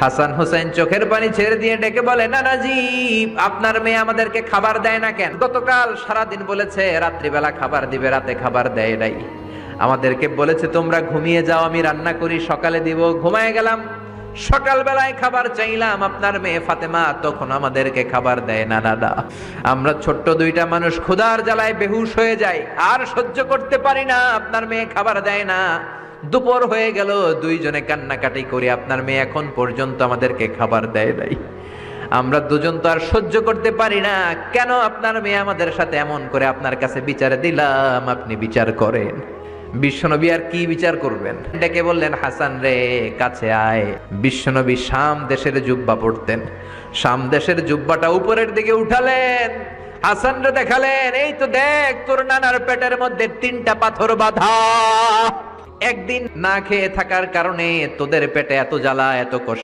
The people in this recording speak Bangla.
হাসান হোসেন চোখের পানি ছেড়ে দিয়ে ডেকে বলে, নানাজি আপনার মেয়ে আমাদেরকে খাবার দেয় না কেন? গতকাল সারাদিন বলেছে রাত্রিবেলা খাবার দিবে, রাতে খাবার দেয় নাই। আমাদেরকে বলেছে তোমরা ঘুমিয়ে যাও, আমি রান্না করি সকালে দিব। ঘুমায় গেলাম, সকালবেলায় খাবার চাইলাম, আপনার মেয়ে ফাতেমা তখন আমাদেরকে খাবার দেয় না। দাদা, আমরা ছোট্ট দুইটা মানুষ ক্ষুধার জ্বালায় বেহুশ হয়ে যাই, আর সহ্য করতে পারি না, আপনার মেয়ে খাবার দেয় না। দুপুর হয়ে গেল, দুইজনে কান্নাকাটি করি, আপনার মেয়ে এখন পর্যন্ত আমাদেরকে খাবার দেয় নাই। আমরা দুজন তো আর সহ্য করতে পারি না, কেন আপনার মেয়ে আমাদের সাথে এমন করে? আপনার কাছে বিচার দিলাম, আপনি বিচার করেন। বিশ্বনবী আর কি বিচার করবেন? ডেকে বললেন, হাসান রে কাছে আয়। বিশ্বনবী শাম দেশের জুব্বা পড়তেন, শাম দেশের জুব্বাটা উপরের দিকে উঠালেন, হাসান রে দেখালেন, এই তো দেখ তোর নানার পেটের মধ্যে 3টা পাথর বাঁধা। একদিন না খেয়ে থাকার কারণে তোদের পেটে এত জ্বালা, এত কষ্ট।